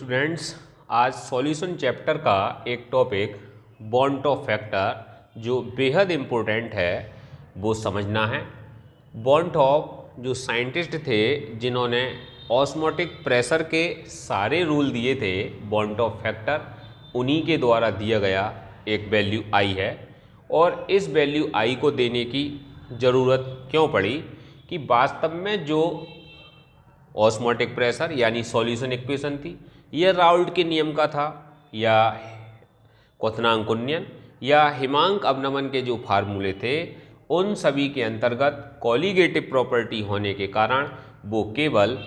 Students, आज solution chapter का एक टॉपिक बॉन्ड ऑफ फैक्टर जो बेहद इम्पोर्टेंट है वो समझना है। बॉन्ड ऑफ जो साइंटिस्ट थे जिन्होंने ऑस्मोटिक प्रेशर के सारे रूल दिए थे बॉन्ड ऑफ फैक्टर, उन्हीं के द्वारा दिया गया एक वैल्यू आई है। और इस वैल्यू आई को देने की ज़रूरत क्यों पड़ी कि वास्तव में जो ऑस्मोटिक प्रेशर यानी सॉल्यूशन इक्वेशन थी, यह राउल्ट के नियम का था या क्वथनांक उन्नयन या हिमांक अवनमन के जो फार्मूले थे उन सभी के अंतर्गत कॉलीगेटिव प्रॉपर्टी होने के कारण वो केवल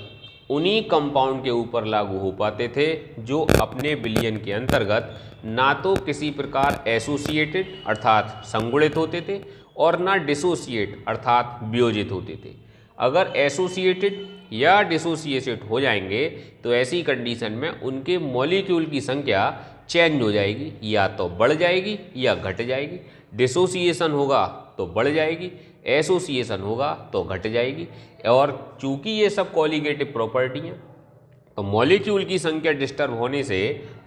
उन्हीं कंपाउंड के ऊपर लागू हो पाते थे जो अपने विलयन के अंतर्गत ना तो किसी प्रकार एसोसिएटेड अर्थात संगुणित होते थे और ना डिसोसिएट अर्थात वियोजित होते थे। अगर एसोसिएटेड या डिसोसिएटेड हो जाएंगे तो ऐसी कंडीशन में उनके मॉलिक्यूल की संख्या चेंज हो जाएगी, या तो बढ़ जाएगी या घट जाएगी। डिसोसिएशन होगा तो बढ़ जाएगी, एसोसिएशन होगा तो घट जाएगी। और चूंकि ये सब कॉलीगेटिव प्रॉपर्टी हैं तो मॉलिक्यूल की संख्या डिस्टर्ब होने से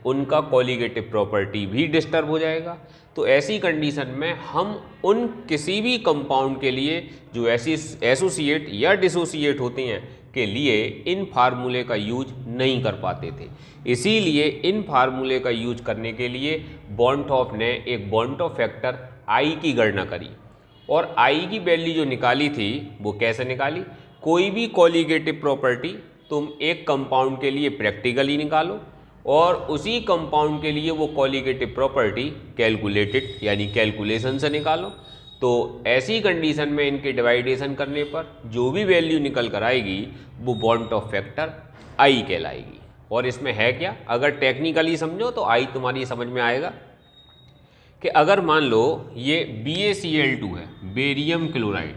उनका कॉलीगेटिव प्रॉपर्टी भी डिस्टर्ब हो जाएगा। तो ऐसी कंडीशन में हम उन किसी भी कंपाउंड के लिए जो ऐसी एसोसिएट या डिसोसिएट होते हैं के लिए इन फार्मूले का यूज नहीं कर पाते थे। इसीलिए इन फार्मूले का यूज करने के लिए बॉन्टॉफ ने एक बॉन्टॉफ फैक्टर आई की गणना करी और आई की वैल्यू जो निकाली थी वो कैसे निकाली। कोई भी कॉलीगेटिव प्रॉपर्टी तुम एक कंपाउंड के लिए प्रैक्टिकली निकालो और उसी कंपाउंड के लिए वो कॉलीगेटिव प्रॉपर्टी कैलकुलेटेड यानी कैलकुलेशन से निकालो। तो ऐसी कंडीशन में इनके डिवाइडेशन करने पर जो भी वैल्यू निकल कर आएगी वो बॉन्टॉफ फैक्टर आई कहलाएगी। और इसमें है क्या, अगर टेक्निकली समझो तो आई तुम्हारी समझ में आएगा कि अगर मान लो ये BaCl2 है, बेरियम क्लोराइड,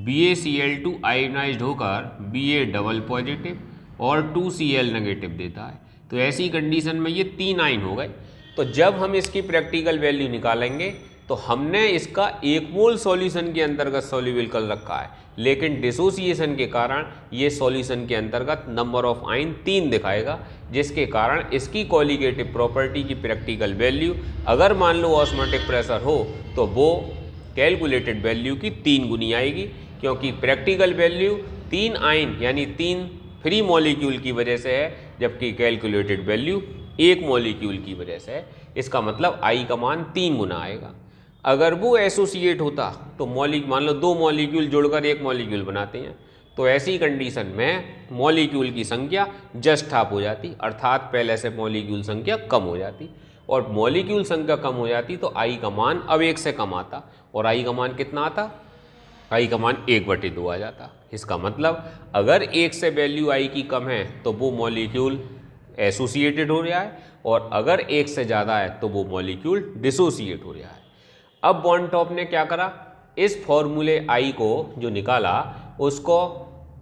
BaCl2 आयोनाइज्ड होकर Ba डबल पॉजिटिव और 2Cl नेगेटिव देता है, तो ऐसी कंडीशन में ये 3 आयन हो गए। तो जब हम इसकी प्रैक्टिकल वैल्यू निकालेंगे तो हमने इसका 1 मोल सॉल्यूशन के अंतर्गत सॉल्यूबल कर रखा है, लेकिन डिसोसिएशन के कारण ये सॉल्यूशन के अंतर्गत नंबर ऑफ आयन 3 दिखाएगा, जिसके कारण इसकी कॉलीगेटिव प्रॉपर्टी की प्रैक्टिकल वैल्यू अगर मान लो ऑस्मोटिक प्रेशर हो तो वो कैलकुलेटेड वैल्यू की 3 गुनी आएगी, क्योंकि प्रैक्टिकल वैल्यू 3 आयन यानी 3 फ्री मॉलिक्यूल की वजह से है, जबकि कैलकुलेटेड वैल्यू 1 मॉलिक्यूल की वजह से है। इसका मतलब आई का मान 3 गुना आएगा। अगर वो एसोसिएट होता तो मान लो 2 मॉलिक्यूल जुड़कर 1 मॉलिक्यूल बनाते हैं, तो ऐसी कंडीशन में मॉलिक्यूल की संख्या जस्ट हाफ हो जाती, अर्थात पहले से मॉलिक्यूल संख्या कम हो जाती। और मॉलिक्यूल संख्या कम हो जाती तो आई का मान अब 1 से कम आता, और आई का मान कितना आता, आई का मान 1/2 आ जाता। इसका मतलब अगर 1 से वैल्यू आई की कम है तो वो मॉलिक्यूल एसोसिएटेड हो रहा है, और अगर 1 से ज़्यादा है तो वो मॉलिक्यूल डिसोसिएट हो रहा है। अब बॉन्टॉफ ने क्या करा, इस फॉर्मूले आई को जो निकाला उसको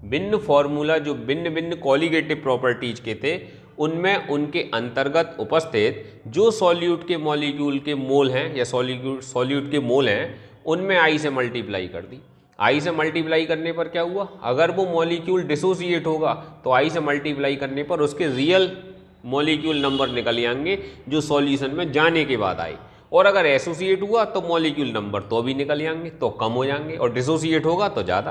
भिन्न फॉर्मूला जो भिन्न भिन्न कॉलीगेटिव प्रॉपर्टीज के थे उनमें उनके अंतर्गत उपस्थित जो सॉल्यूट के मॉलिक्यूल के मोल हैं या सॉल्यूट के मोल हैं उनमें आई से मल्टीप्लाई कर दी। आई से मल्टीप्लाई करने पर क्या हुआ, अगर वो मॉलिक्यूल डिसोसिएट होगा तो आई से मल्टीप्लाई करने पर उसके रियल मॉलिक्यूल नंबर निकल आएंगे जो सॉल्यूशन में जाने के बाद आए, और अगर एसोसिएट हुआ तो मॉलिक्यूल नंबर तो भी निकल आएंगे, तो कम हो जाएंगे, और डिसोसिएट होगा तो ज़्यादा।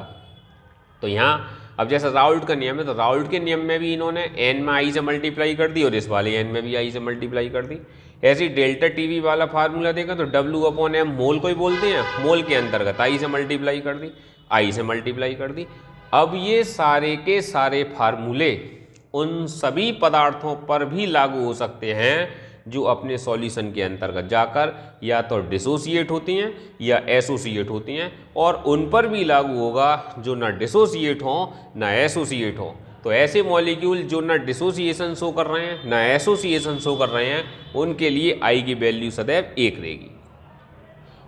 तो यहाँ अब जैसा राउल्ट का नियम है तो राउल्ट के नियम में भी इन्होंने एन में आई से मल्टीप्लाई कर दी और इस वाले एन में भी आई से मल्टीप्लाई कर दी। ऐसी डेल्टा टीवी वाला फार्मूला देखा तो W/M मोल को ही बोलते हैं, मोल के अंतर्गत आई से मल्टीप्लाई कर दी, आई से मल्टीप्लाई कर दी। अब ये सारे के सारे फार्मूले उन सभी पदार्थों पर भी लागू हो सकते हैं जो अपने सॉल्यूशन के अंतर्गत जाकर या तो डिसोसिएट होती हैं या एसोसिएट होती हैं, और उन पर भी लागू होगा जो ना डिसोसिएट हों ना एसोसिएट हों। तो ऐसे मॉलिक्यूल जो ना डिसोसिएशन शो कर रहे हैं ना एसोसिएशन शो कर रहे हैं उनके लिए आई की वैल्यू सदैव 1 रहेगी,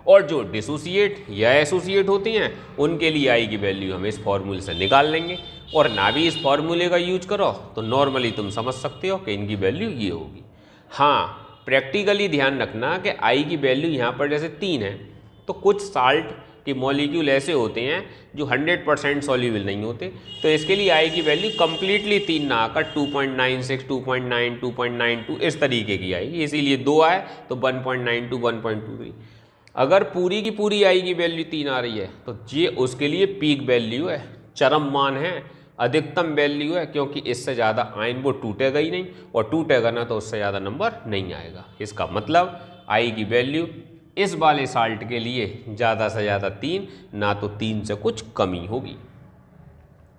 और जो डिसोसिएट या एसोसिएट होती हैं उनके लिए आई की वैल्यू हम इस फॉर्मूले से निकाल लेंगे। और ना भी इस फॉर्मूले का यूज करो तो नॉर्मली तुम समझ सकते हो कि इनकी वैल्यू ये होगी। हाँ, प्रैक्टिकली ध्यान रखना कि आई की वैल्यू यहाँ पर जैसे 3 है तो कुछ साल्ट कि मॉलिक्यूल ऐसे होते हैं जो 100% सॉल्यूबल नहीं होते, तो इसके लिए आई की वैल्यू कंप्लीटली 3 ना आकर 2.96, 2.9, 2.92 इस तरीके की आएगी, इसीलिए 2 आए तो 1.92, 1.23। अगर पूरी की पूरी आई की वैल्यू 3 आ रही है तो ये उसके लिए पीक वैल्यू है, चरम मान है, अधिकतम वैल्यू है, क्योंकि इससे ज़्यादा आयन वो टूटेगा ही नहीं, और टूटेगा ना तो उससे ज़्यादा नंबर नहीं आएगा। इसका मतलब आई की वैल्यू इस वाले साल्ट के लिए ज़्यादा से ज़्यादा 3, ना तो 3 से कुछ कमी होगी।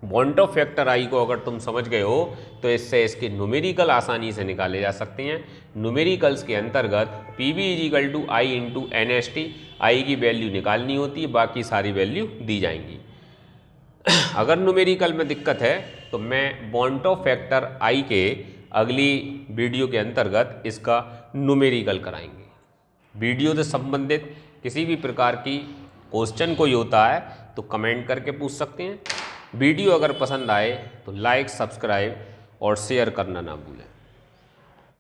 बॉन्ड ऑफ फैक्टर आई को अगर तुम समझ गए हो तो इससे इसके न्यूमेरिकल आसानी से निकाले जा सकते हैं। न्यूमेरिकल्स के अंतर्गत PV = I × NST, आई की वैल्यू निकालनी होती है, बाकी सारी वैल्यू दी जाएंगी। अगर न्यूमेरिकल में दिक्कत है तो मैं बॉन्ड ऑफ फैक्टर आई के अगली वीडियो के अंतर्गत इसका न्यूमेरिकल कराएंगे। वीडियो से संबंधित किसी भी प्रकार की क्वेश्चन कोई होता है तो कमेंट करके पूछ सकते हैं। वीडियो अगर पसंद आए तो लाइक, सब्सक्राइब और शेयर करना ना भूलें।